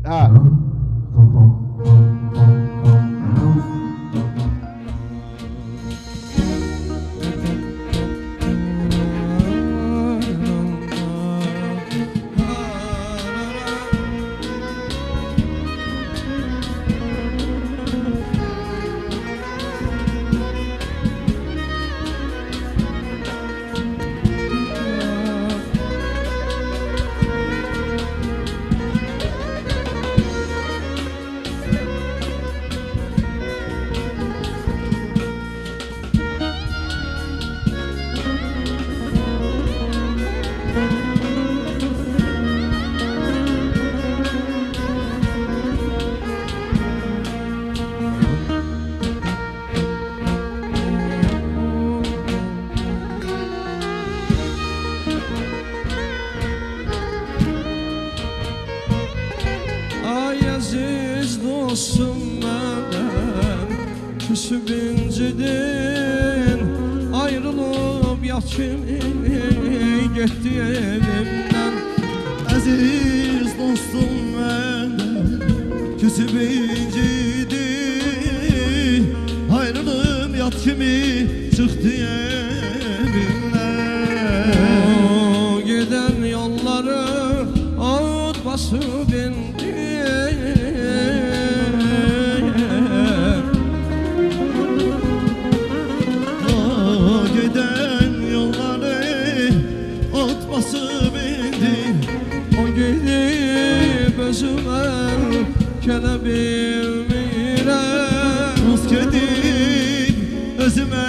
Ha. Ay aziz dostum benden küsüp incidin, ayrılıp yat kimi gitti evimden. Aziz dostum benden küsüp incidi, ayrılıp yat kimi çıktı evimden. O giden yolları ağıt basıp indi, O giden yolları ot basıp indi. o gidip özüme gelebilmirem. Dost gidip özüme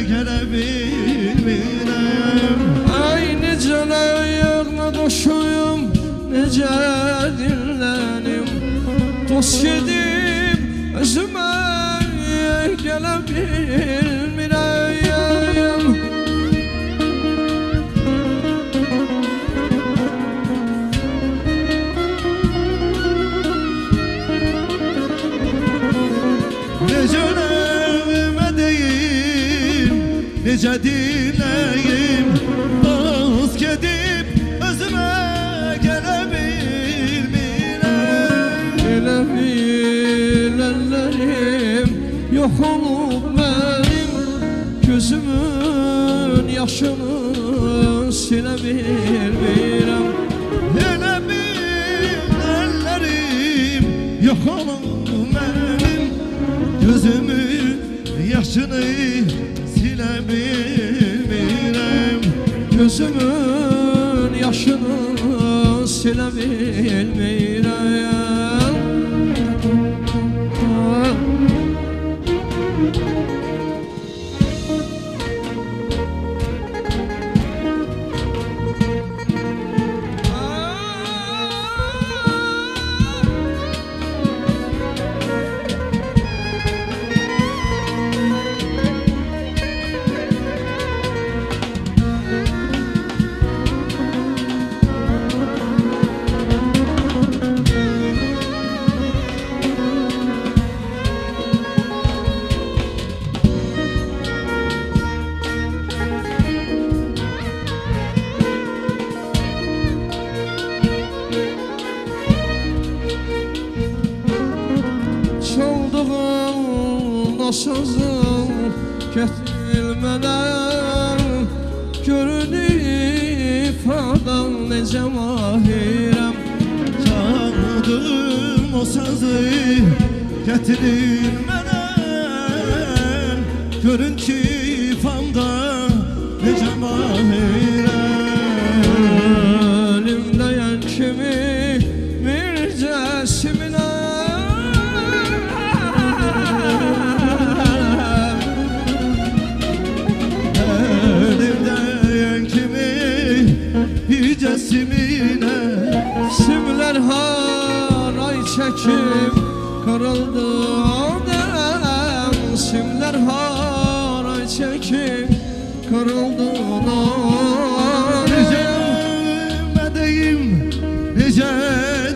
gelebilmirem. Ay necələr yığına qoşuyum, necə dinlənim. Dost gedib özümə gələ bilmirəm. Necə evime deyim, necə dinleyim. Dost gedip özüme gelebilmirem. Elə bilərlərim yox olub mənim, gözümün yaşını silə bilmirəm. Elə bil ellerim yok olub benim, gözümün yaşını silebilmirem. Gözümün yaşını silə bilmirəm. Çaldığım sazım gətirilmədən, görün ifadan necə mahirəm. Çaldım o sazı getirilmeden, görün ki ifamda necə mahirem. Elimdəyən kimi mircəsimlə Elimden kimi yücesimine, simlər haray çəkib qırıldı adam. Simlər haray çəkib qırıldı adam. necə evmədeyim, necə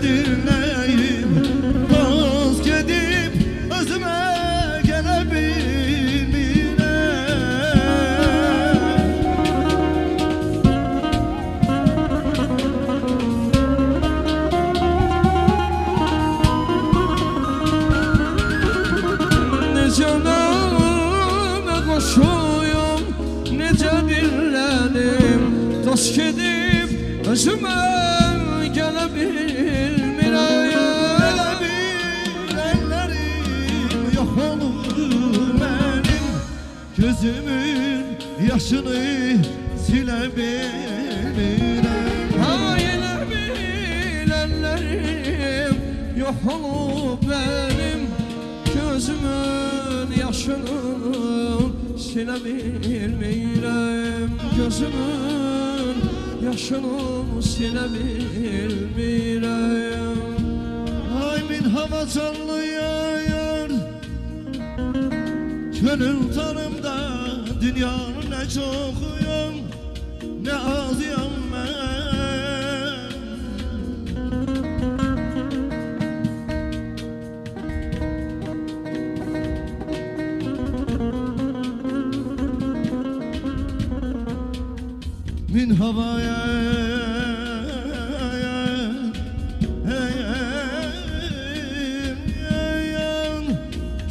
dinleyim. Dost gedip özüme gelebilmirem. Özümə gələ bilmirəm. Elə bilənlərim yox olur mənim, gözümün yaşını silə bilmirəm. Ha, elə bilənlərim yox olub mənim, gözümün yaşını silə bilmirəm. Gözümün yaşını silə bilmirəm. Ay min hava canlı yayar, gönül tanımda dünyanın ne çoxuyum, ne azıyam mən. Min havaya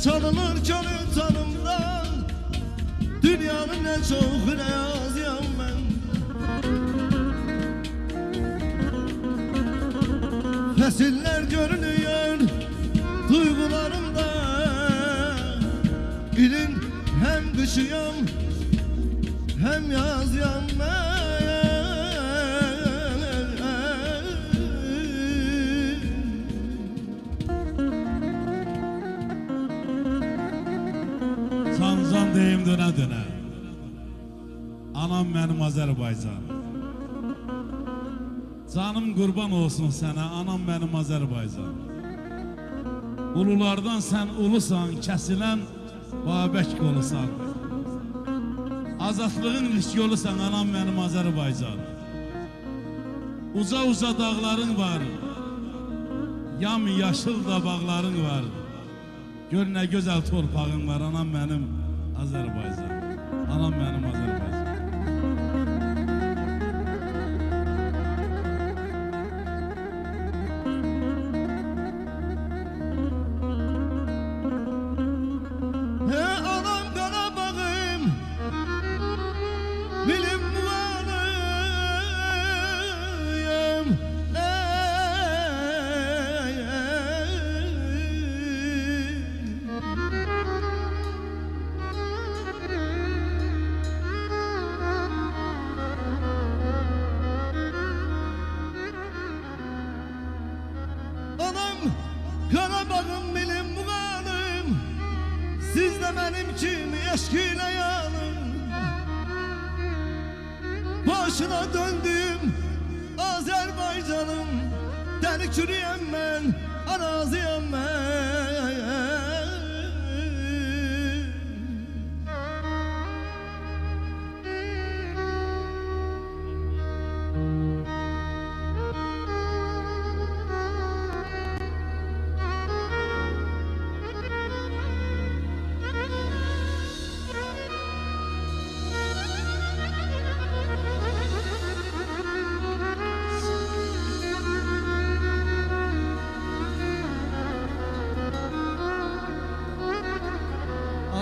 çalınır gönül tanımdan, dünyanın ne çok ne az yan ben. Fesiller görünüyor duygularımda, ilin hem kışıyam hem yaz yan ben. Sancan deyim dönə dönə. Anam mənim Azərbaycan. Canım qurban olsun sənə, anam mənim Azərbaycan. Ululardan sən ulusan, kəsilən Babək qolusan. Azadlığın ilk yolusan, anam mənim Azərbaycan. Uca uca dağların var, yam yaşıl da bağların var. Gör nə gözəl torpağın var, anam mənim Azərbaycan. Anam mənim Azərbaycan. Anam Qarabağım, bilim muğanıyım. Anam Qarabağım, bilim muğanım, siz de benim kimi eşkine yanım. Başına döndüm Azerbaycanım, deli çürüyem ben, araziyem ben.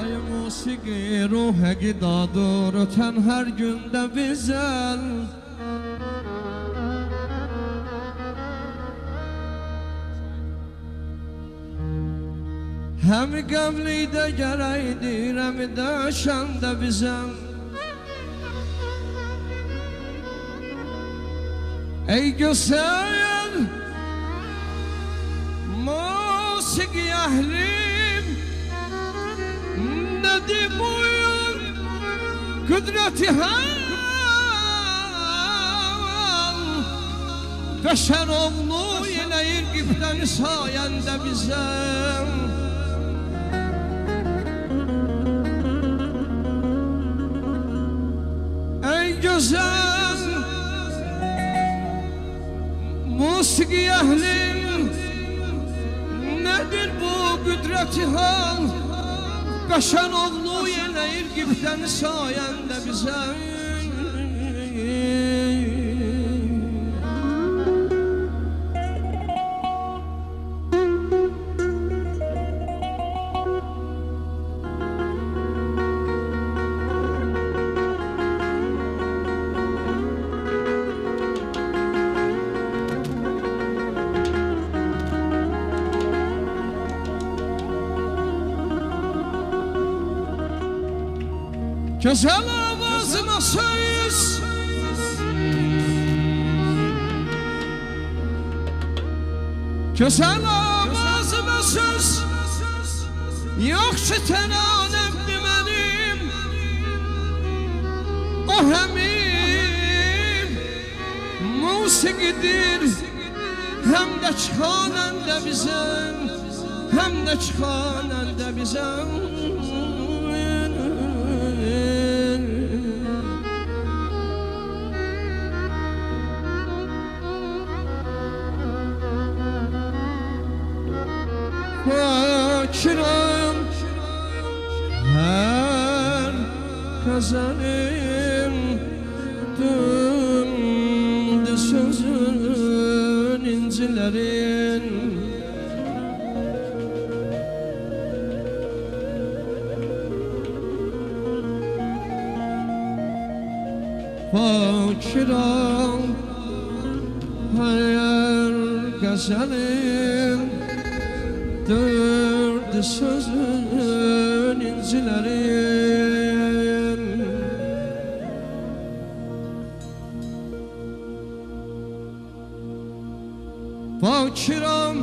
Ay musiqi ruh gidadır, öten her günde bizel. Hem qəvli də gərəkdir, hem də şən də bizəm. Ey gözəl musiqi əhlim, nedir buyur kudreti hal. Beşer oğlu eləyir qibləni sayəndə bizəm. Ey gözəl musiqi əhlim, nedir bu qüdreti hal. Qaşan oğlu eləyir qibləni sayəndə bizəm. Güzel avazına söz Güzel avazına söz Yok ki teranəmdir mənim O həmim musiqidir Həm də çıxanəndə bizən Həm də çıxanəndə bizən Fakirəm hər qəzəlim döndü sözün incilərin Fakirəm hər qəzəlim döndü sözün incilərin Fakirəm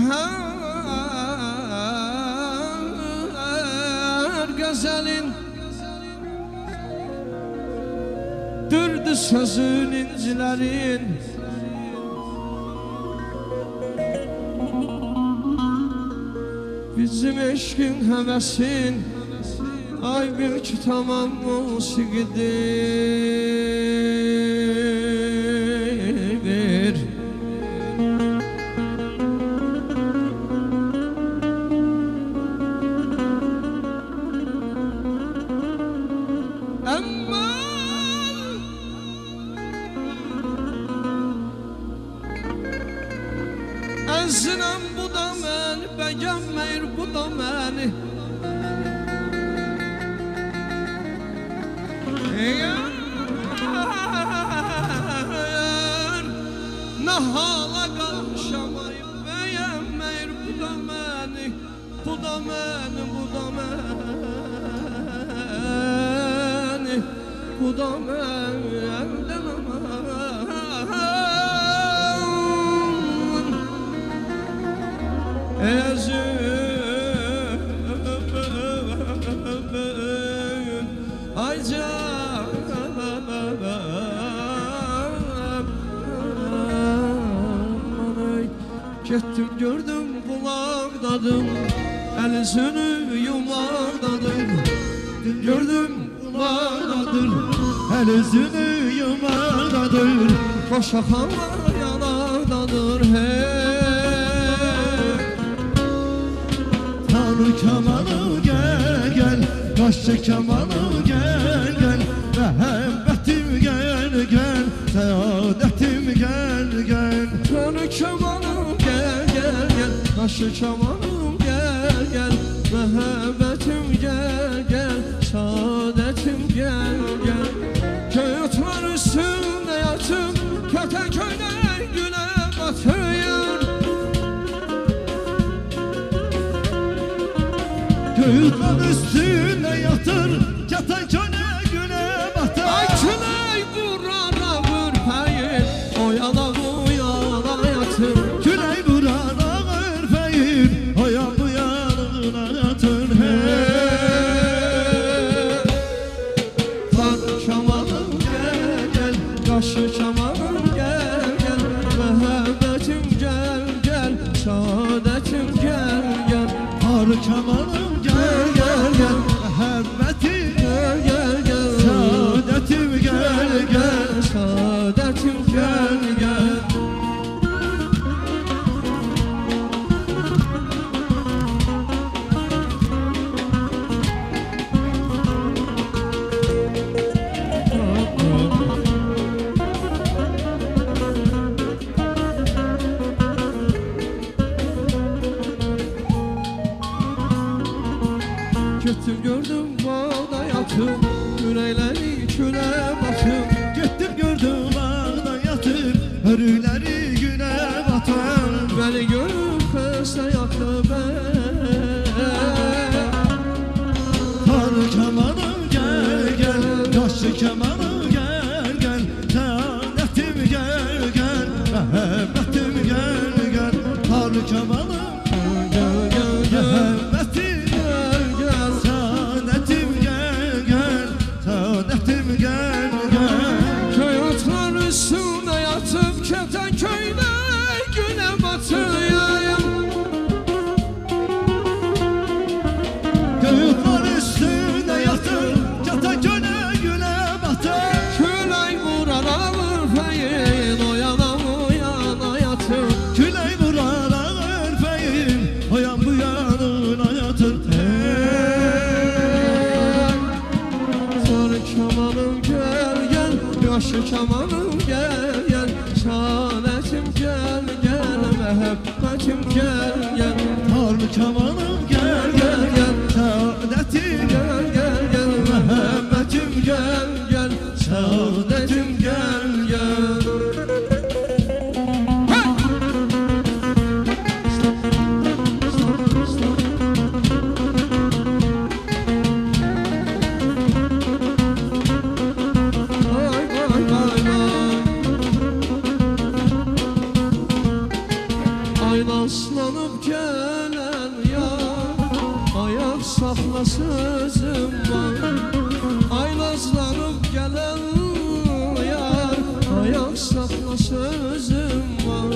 hər qəzəlin dürdü sözün incilərin Bizim eşkin həvəsin Ay bir ki tamam musiqidir Amma Əzrəm bu da mən Bəgənməyir bu da məni Eğer Nahala qalmışamayım Bəyənməyir bu da məni Bu da məni, bu da məni Bu da məndən Ay canım Getdim gördüm bulaqdadım El üzünü yumaqdadım Gördüm bulaqdadır El üzünü yumaqdadır Boş axanlar yanaqdadır Tanrı kamanı gel gel Qaşçı kamanı gel gel Məhəbbətim gel gel Səadətim gel gel Tanrı kamanım gel gel gel Qaşçı kamanım gel gel Məhəbbətim gel gel Səadətim gel gel Kağıtlar üstündə yatım Kətəköylər gülə batıyor Göğütler üstüne yatır Yatan köne güne batar Ay külək vurara vurpayır O yana bu yana yatır Külək vurar ağır fəyir O yan bu yanına yatır Tanrı kamanım gel gel Qaşı kamanım gel gel Məhəbbətim gel gel Səadətim gel gel Tanrı kamanım gel gel gel Məhəbbətim Gel gel gel Səadətim gel gel Səadətim gel gel Gittim gördüm bağda yatım Yüreğleri küle batım Gittim gördüm ağda yatır Hörükleri güne batar Beni görüp xəstə yatdı kamanım gel gel, şahanetim gel gel, mehebbetim gel gel. Harlı kamanım gel gel gel, saadetim Gel gel gel, mehebbetim gel gel, saadetim gel gel. Vay vay vay vay. Aynaslanıp gelen yar, ayak sakla sözüm var. Aynaslanıp gelen yar, ayak sakla sözüm var.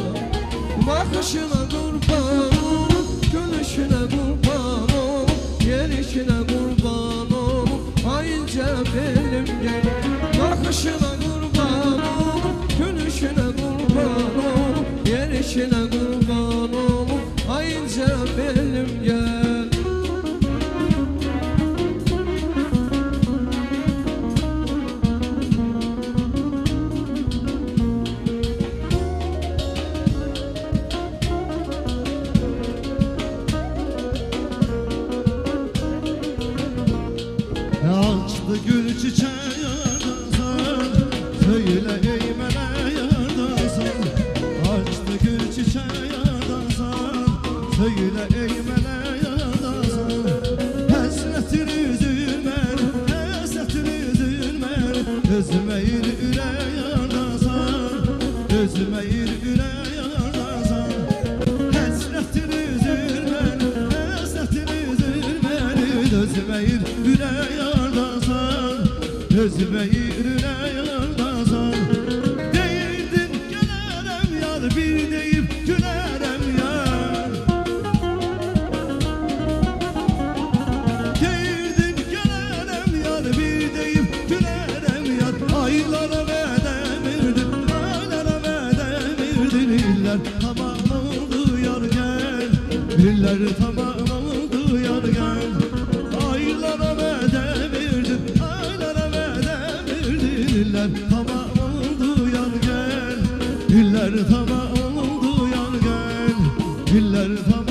Bakışına kurban ol, gülüşüne kurban ol, gelişine kurban ol, ayınca benim gel. Bakışına kurban ol, gülüşüne kurban ol, gelişine kurban ol, ayınca benim gel. Açtı gül çiçeği yardımsan, söyle ey mele yardımsan. Açtı gül çiçeği yardımsan, söyle ey mele yardımsan. Hasretini üzülmen, hasretini üzülmen, özmeyir üre yardımsan, özmeyir üre yardımsan. Hasretini üzülmen, hasretini üzülmen, özmeyir üre yardımsan, özmeyir üre yardımsan. Değildin gülerem yar, bir deyip gülerem yar. Değildin gülerem yar, bir deyip gülerem yar. Aylara vedemirdim, aylara vedemirdim. İller tamam oldu yar gel, İller tamam oldu yar gel. Aylara vedemirdim, aylara vedemirdim. İller tamam oldu yar gel, İller tamam oldu yar gel, İller tamam